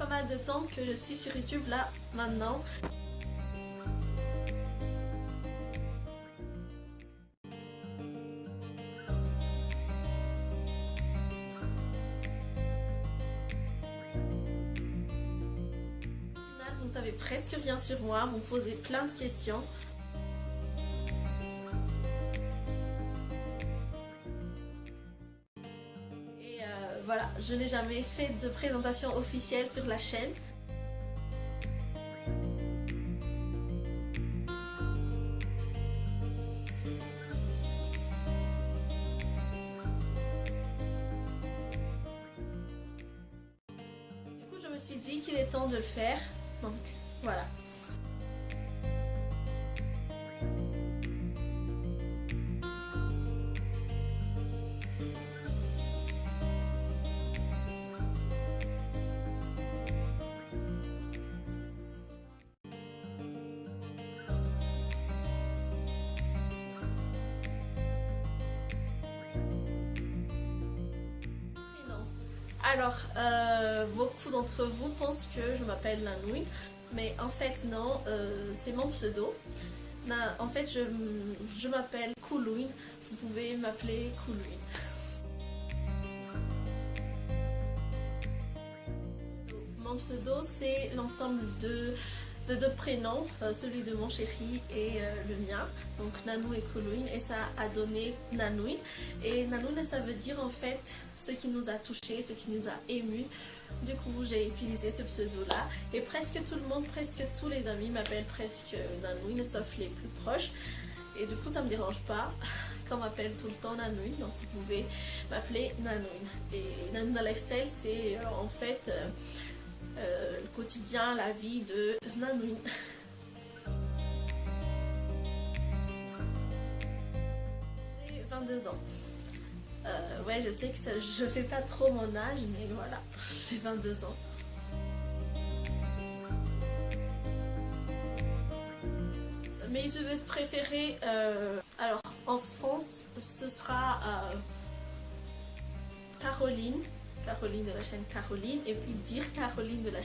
pas mal de temps que je suis sur YouTube là, maintenant. Au final, vous ne savez presque rien sur moi, vous me posez plein de questions. Voilà, je n'ai jamais fait de présentation officielle sur la chaîne. Du coup, je me suis dit qu'il est temps de le faire. Donc, voilà. Alors, beaucoup d'entre vous pensent que je m'appelle Nanouine, mais en fait non, c'est mon pseudo. En fait, je m'appelle Koulouine, vous pouvez m'appeler Koulouine. Mon pseudo, c'est l'ensemble de deux prénoms, celui de mon chéri et le mien, donc Nanou et Koulouine, et ça a donné Nanouine. Et Nanouine, ça veut dire en fait ce qui nous a touchés, ce qui nous a émus. Du coup, j'ai utilisé ce pseudo-là, et presque tout le monde, presque tous les amis m'appellent presque Nanouine, sauf les plus proches. Et du coup, ça me dérange pas qu'on m'appelle tout le temps Nanouine, donc vous pouvez m'appeler Nanouine. Et Nanouna Lifestyle, c'est en fait le quotidien, la vie de Nanouine. J'ai 22 ans. Ouais, je sais que je fais pas trop mon âge, mais voilà, j'ai 22 ans. Mes youtubeuses préférées, alors en France, ce sera Caroline de la chaîne Caroline, et puis Dire Caroline de la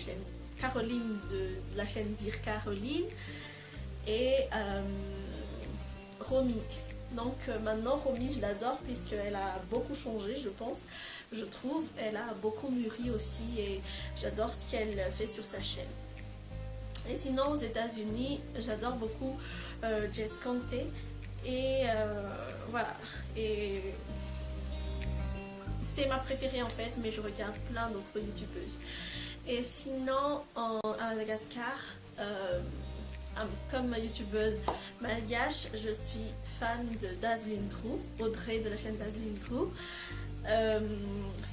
chaîne Dire Caroline, et Romy. Donc maintenant Romy, je l'adore puisqu'elle a beaucoup changé, je pense, je trouve. Elle a beaucoup mûri aussi et j'adore ce qu'elle fait sur sa chaîne. Et sinon aux États-Unis, j'adore beaucoup Jess Conte, et voilà, et c'est ma préférée en fait, mais je regarde plein d'autres youtubeuses. Et sinon à Madagascar, comme youtubeuse malgache, je suis fan de Dazzling True, Audrey de la chaîne Dazzling True,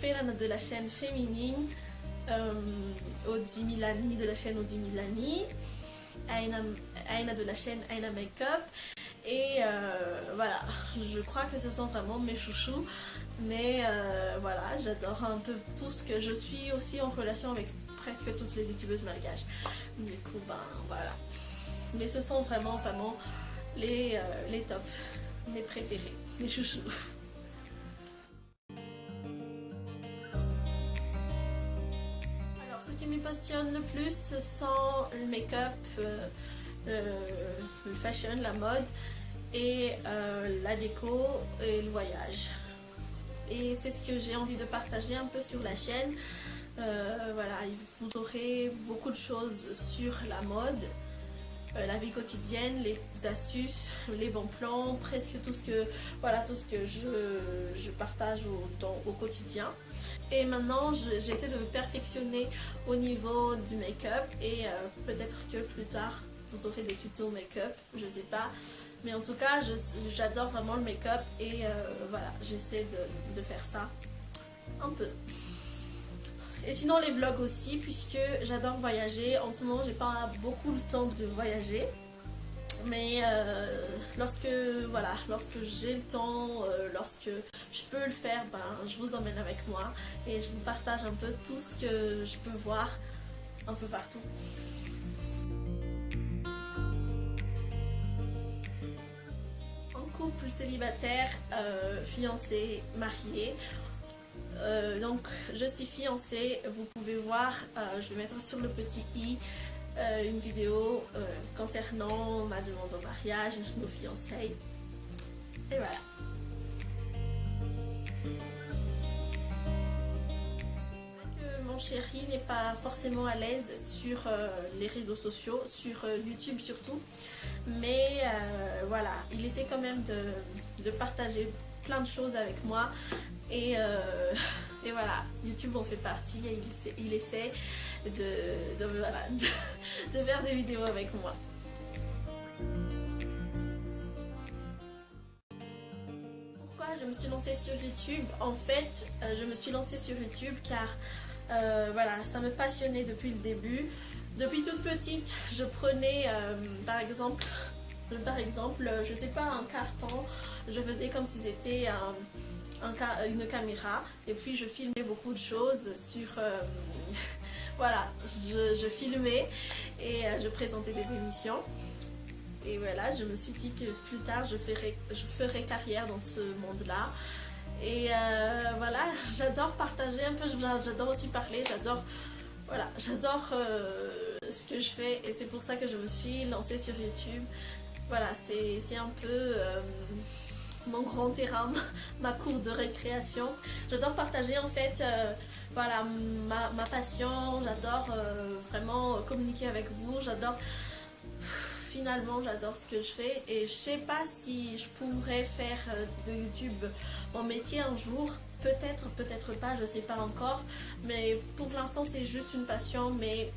Félana de la chaîne Féminine, Odi Milani de la chaîne Odi Milani, Aina de la chaîne Aina Makeup. Et voilà, je crois que ce sont vraiment mes chouchous. Mais voilà, j'adore un peu tout ce que je suis aussi en relation avec presque toutes les youtubeuses malgaches. Du coup, ben voilà. Mais ce sont vraiment les tops, mes préférés, mes chouchous. Alors, ce qui me passionne le plus, ce sont le make-up, le fashion, la mode, et la déco et le voyage. Et c'est ce que j'ai envie de partager un peu sur la chaîne. Voilà, vous aurez beaucoup de choses sur la mode, la vie quotidienne, les astuces, les bons plans, presque tout ce que, voilà, tout ce que je partage au quotidien. Et maintenant j'essaie de me perfectionner au niveau du make-up, et peut-être que plus tard vous aurez des tutos make-up, je sais pas. Mais en tout cas, j'adore vraiment le make-up, et voilà, j'essaie de faire ça un peu. Et sinon les vlogs aussi, puisque j'adore voyager. En ce moment, j'ai pas beaucoup le temps de voyager. Mais lorsque j'ai le temps, lorsque je peux le faire, ben, je vous emmène avec moi. Et je vous partage un peu tout ce que je peux voir un peu partout. Couple, célibataire, fiancé, marié, Donc je suis fiancée, vous pouvez voir, je vais mettre sur le petit i une vidéo concernant ma demande en mariage, nos fiançailles. Et voilà. Mon chéri n'est pas forcément à l'aise sur les réseaux sociaux, sur YouTube surtout, mais voilà, il essaie quand même de partager plein de choses avec moi et voilà, YouTube en fait partie et il essaie voilà, de faire des vidéos avec moi. Pourquoi je me suis lancée sur YouTube? En fait, je me suis lancée sur YouTube car voilà, ça me passionnait depuis le début. Depuis toute petite, je prenais par exemple, je sais pas, un carton, je faisais comme si c'était une caméra et puis je filmais beaucoup de choses sur... voilà, je filmais et je présentais des émissions. Et voilà, je me suis dit que plus tard, je ferai carrière dans ce monde-là. Et voilà, j'adore partager un peu, j'adore aussi parler, voilà, j'adore ce que je fais et c'est pour ça que je me suis lancée sur YouTube. Voilà, c'est un peu mon grand terrain, ma cour de récréation. J'adore partager en fait voilà, ma passion, j'adore vraiment communiquer avec vous, finalement j'adore ce que je fais et je sais pas si je pourrais faire de YouTube mon métier un jour, peut-être, peut-être pas, je sais pas encore, mais pour l'instant c'est juste une passion, mais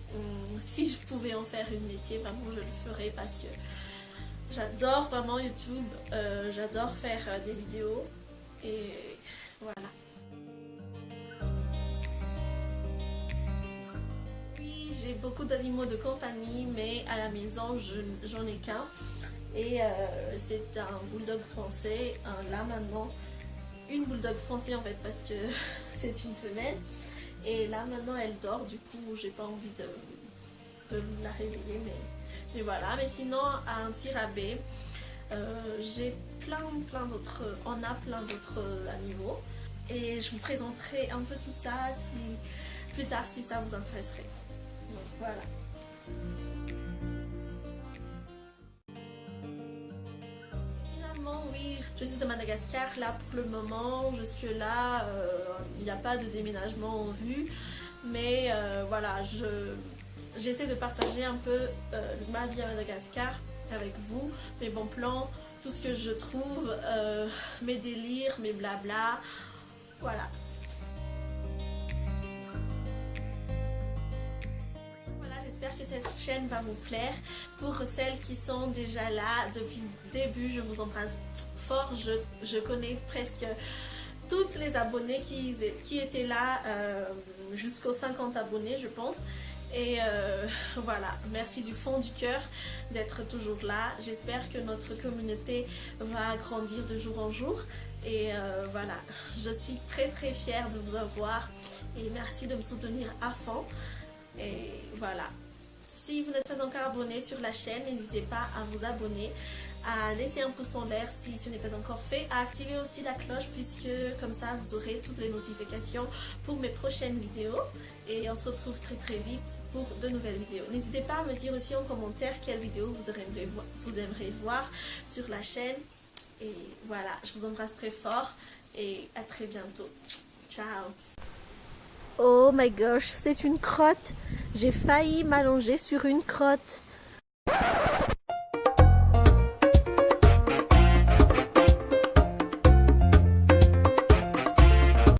si je pouvais en faire une métier, vraiment je le ferais parce que j'adore vraiment YouTube, j'adore faire des vidéos et voilà. J'ai beaucoup d'animaux de compagnie, mais à la maison, j'en ai qu'un. Et c'est un bulldog français. Là maintenant, une bulldog français en fait, parce que c'est une femelle. Et là maintenant, elle dort. Du coup, j'ai pas envie de la réveiller. Mais voilà. Mais sinon, à un tirabé, j'ai plein d'autres. On a plein d'autres animaux. Et je vous présenterai un peu tout ça plus tard si ça vous intéresserait. Donc voilà. Finalement, oui, je suis de Madagascar là pour le moment. Jusque là, il n'y a pas de déménagement en vue. Mais voilà, j'essaie de partager un peu ma vie à Madagascar avec vous, mes bons plans, tout ce que je trouve, mes délires, mes blabla. Voilà. J'espère que cette chaîne va vous plaire. Pour celles qui sont déjà là depuis le début, je vous embrasse fort. Je connais presque toutes les abonnés qui étaient là jusqu'aux 50 abonnés, je pense. Et voilà, merci du fond du cœur d'être toujours là. J'espère que notre communauté va grandir de jour en jour. Et voilà, je suis très fière de vous avoir. Et merci de me soutenir à fond. Et voilà. Si vous n'êtes pas encore abonné sur la chaîne, n'hésitez pas à vous abonner, à laisser un pouce en l'air si ce n'est pas encore fait, à activer aussi la cloche puisque comme ça vous aurez toutes les notifications pour mes prochaines vidéos et on se retrouve très vite pour de nouvelles vidéos. N'hésitez pas à me dire aussi en commentaire quelle vidéo vous aimeriez voir sur la chaîne et voilà, je vous embrasse très fort et à très bientôt. Ciao. Oh my gosh, c'est une crotte. J'ai failli m'allonger sur une crotte.